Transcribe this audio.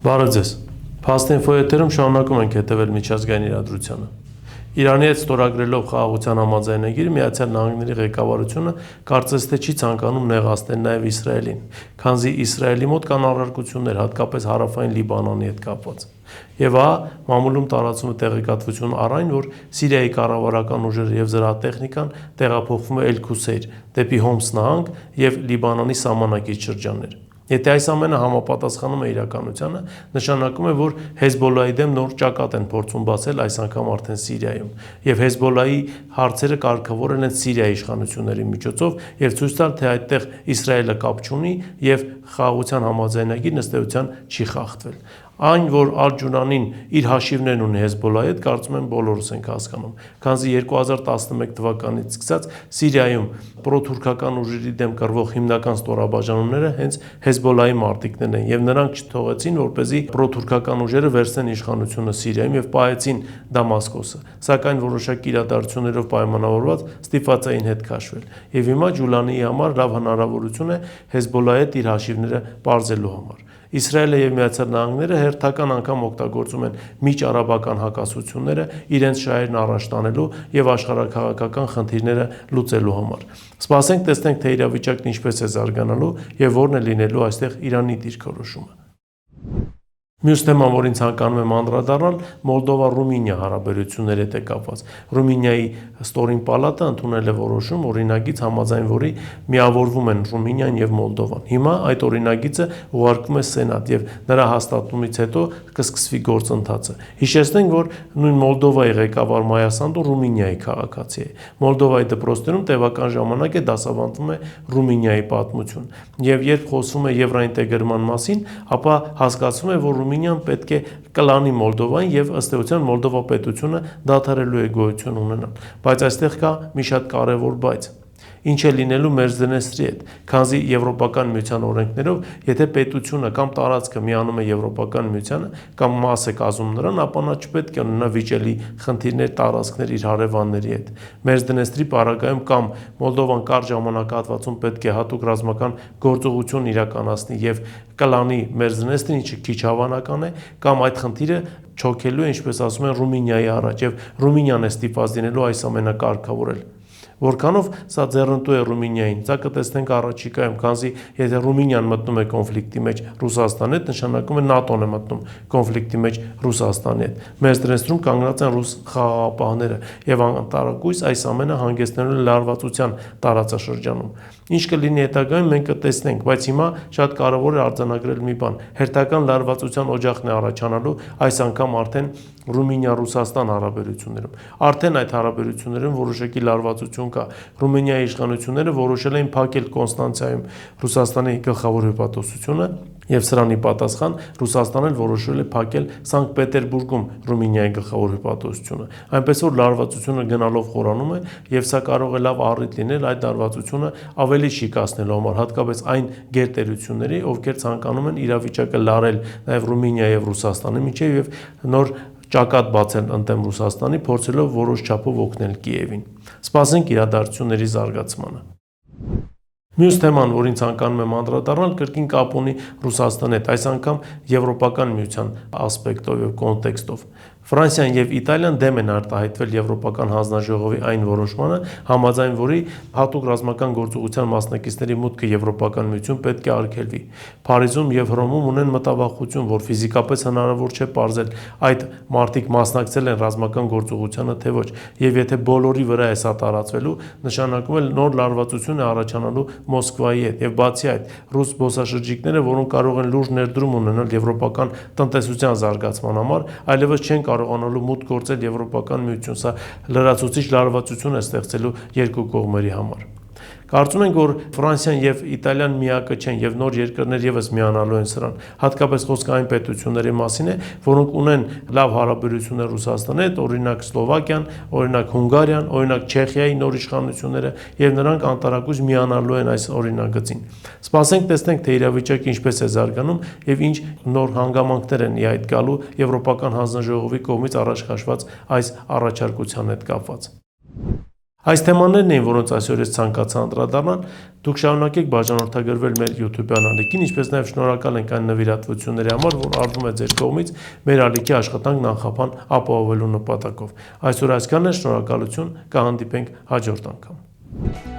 Բարև ձեզ։ Փաստինֆո եթերում շարունակում ենք հետևել միջազգային իրադրությանը։ Իրանի հետ ստորագրելով խաղաղության համաձայնագիր, Միացյալ Նահանգների ղեկավարությունը կարծես թե չի ցանկանում նեղացնել նաև Իսրայելին, քանզի Իսրայելի մոտ կան առարկություններ, հատկապես հարավային Լիբանանի հետ կապված։ Եվ մամուլում տարածում է տեղեկատվություն առ այն, որ Սիրիայի կառավարական ուժերը եւ զրահատեխնիկան տեղափոխվում է Էլ-Քուսեյր, դեպի Հոմս նահանգ եւ Լիբանանի սահմանակիչ շրջաններ։ Եթե այս ամենը համապատասխանում է իրականությանը, նշանակում է, որ Հեզբոլլայի դեմ նոր ճակատ են փորձում բացել այս անգամ արդեն Սիրիայում, եւ Հեզբոլլայի հարցերը կարգավորել են Սիրիայի իշխանությունների միջոցով եւ ցույց տալ, թե այդտեղ Իսրայելը կապ չունի եւ խաղաղության համաձայնագիրն ըստ էության չի խախտվել։ Այն, որ Ալ-Ջունանին իր հաշիվներն ունի Հեզբոլլայի հետ, կարծում եմ բոլորս ենք հասկանում, քանզի 2011 թվականից սկսած Սիրիայում պրոթուրքական ուժերի դեմ կռվող հիմնական ստորաբաժանումները հենց Հեզբոլլայի մարտիկներն են, եւ նրանք չթողեցին, որպեսզի պրոթուրքական ուժերը վերցնեն իշխանությունը Սիրիայում եւ պահեցին Դամասկոսը, սակայն որոշակի իրադարձություններով պայմանավորված ստիպված էին հետ քաշվել։ Եվ հիմա Ջուլանիի համար լավ հնարավորություն է Հեզբոլլայի հետ իր հաշիվները պարզելու համար։ Իսրայելը եւ Միացյալ Նահանգները հերթական անգամ օգտագործում են միջարաբական հակասությունները իրենց շահերն առաջ տանելու եւ աշխարհաքաղաքական խնդիրները լուծելու համար։ Սպասենք տեսնենք, թե իրավիճակն ինչպես է զարգանալու եւ որն է լինելու այստեղ Իրանի դիրքորոշումը։ Մյուս թեման, որին ցանկանում եմ անդրադառնալ, Մոլդովա-Ռումինիա հարաբերությունների հետ է կապված։ Ռումինիայի ստորին պալատը ընդունել է որոշում, օրինագիծ համաձայն որի միավորվում են Ռումինիան եւ Մոլդովան։ Հիմա այդ օրինագիծը ուղարկվում է Սենատ եւ նրա հաստատումից հետո կսկսվի գործընթացը։ Հիշեցնենք, որ նույն Մոլդովայի ղեկավար Մայա Սանդոն Ռումինիայի քաղաքացի է։ Մոլդովայի դպրոցներում տևական ժամանակ է դասավանդվում է Ռումինիայի պատմություն։ Եվ երբ խոսվում է եվրոինտեգրման մասին, ապա հասկացվում է, որ Ռումինիան պետք է կլանի Մոլդովային եւ ըստ էության Մոլդովա պետությունը դադարելու է գոյություն ունենալ, բայց այստեղ կա մի շատ կարեւոր բայց։ Ինչ է լինելու Մերձդնեստրի հետ, քանզի Եվրոպական միության օրենքներով, եթե պետությունը կամ տարածքը միանում է Եվրոպական միությանը կամ մաս է կազմում նրան, ապա նա չպետք է ունենա վիճելի խնդիրներ, տարածքներ իր հարևանների հետ։ Մերձդնեստրի պարագայում կամ Մոլդովան կարճ ժամանակահատվածում պետք է հատուկ ռազմական գործողություն իրականացնի եւ կլանի Մերձդնեստրին, ինչը քիչ հավանական է, կամ այդ խնդիրը չոքելու է, ինչպես ասում են, Ռումինիայի առաջ, եւ Ռումինիան է ստիպված լինելու այս ամենը կարգավորել։ Որքանով սա ձեռնտու է Ռումինիային, սա կտեսնենք առաջիկայում, քանզի եթե Ռումինիան մտնում է կոնֆլիկտի մեջ Ռուսաստանի հետ, նշանակում է ՆԱՏՕ-ն է մտնում կոնֆլիկտի մեջ Ռուսաստանի հետ։ Մերձդնեստրում կանգնած են ռուս խաղաղապահները եւ անտարակույս այս ամենը հանգեցնելու է լարվածության տարածաշրջանում։ Ինչ կլինի հետագայում մենք կտեսնենք, բայց հիմա շատ կարևոր է արձանագրել մի բան։ Հերթական լարվածության օջախն է առաջանալու այս անգամ արդեն Ռումինիա-Ռուսաստան հարաբերություններում։ Արդեն այդ հարաբերություններում որոշակի լարվածություն կա։ Ռումինիայի իշխանությունները որոշել էին փակել Կոնստանցիայում Ռուսաստանի գլխավոր հյուպատոսությունը եւ սրան ի պատասխան Ռուսաստանն էլ որոշել է փակել Սանկտ Պետերբուրգում Ռումինիայի գլխավոր հյուպատոսությունը։ Այնպես որ լարվածությունը գնալով խորանում է եւ սա կարող է լավ առիթ լինել այդ լարվածությունը ավելի շիկացնելու համար, հատկապես այն գերտերությունների, ովքեր ցանկանում են իրավիճակը լարել նաեւ Ռումինիա եւ Ռուսաստանի միջեւ եւ նոր ճակատ բացել ընդդեմ Ռուսաստանի, փորձելով որոշ չափով օգնել Կիևին։ Սպասենք իրադարձությունների զարգացմանը։ Մյուս թեման, որին ցանկանում եմ անդրադառնալ, կրկին կապ ունի Ռուսաստանի հետ, այս անգամ Եվրոպական միության ասպեկտով եւ կոնտեքստով։ Ֆրանսիան եւ Իտալիան դեմ են արտահայտվել Եվրոպական հանձնաժողովի այն որոշմանը, համաձայն որի հատուկ ռազմական գործողության մասնակիցների մուտքը Եվրոպական միություն պետք է արգելվի։ Փարիզում եւ Հռոմում ունեն մտավախություն, որ ֆիզիկապես հնարավոր չէ պարզել այդ մարտիկ մասնակցել են ռազմական գործողությանը թե ոչ, եւ եթե բոլորի վրա է սա տարածվելու, նշանակում է նոր լարվածություն է առաջանալու Մոսկվայի հետ, եւ բացի այդ ռուս զբոսաշրջիկները, որոնք կարող են լուրջ ներդրում ունենալ եվրոպական տնտեսության զարգացման համար, այլևս չեն կարողանալու մուտք գործել Եվրոպական միություն, սա լրացուցիչ լարվածություն է ստեղծելու երկու կողմերի համար։ Կարծում ենք, որ Ֆրանսիան եւ Իտալիան միակը չեն եւ նոր երկրներ եւս միանալու են սրան։ Հատկապես խոսքը այն պետությունների մասին է, որոնք ունեն լավ հարաբերություններ Ռուսաստանի հետ, օրինակ Սլովակիան, օրինակ Հունգարիան, օրինակ Չեխիայի նոր իշխանությունները, եւ նրանք անտարակույս միանալու են այս օրինագծին։ Սպասենք տեսնենք, թե իրավիճակը ինչպես է զարգանում եւ ինչ նոր հանգամանքներ են ի հայտ գալու Եվրոպական հանձնաժողովի կողմից առաջ քաշված այս առաջարկության հետ կապված։ Այս թեմաներն էին, որոնց այսօր ես ցանկացա անդրադառնալ։ Դուք շարունակեք բաժանորդագրվել մեր YouTube-յան ալիքին, ինչպես նաև շնորհակալ ենք այն նվիրատվությունների համար, որ արվում է ձեր կողմից մեր ալիքի աշխատանքն անխափան ապահովելու նպատակով։ Այսօր այսքանն է, շնորհակալություն, կհանդիպենք հաջորդ անգամ։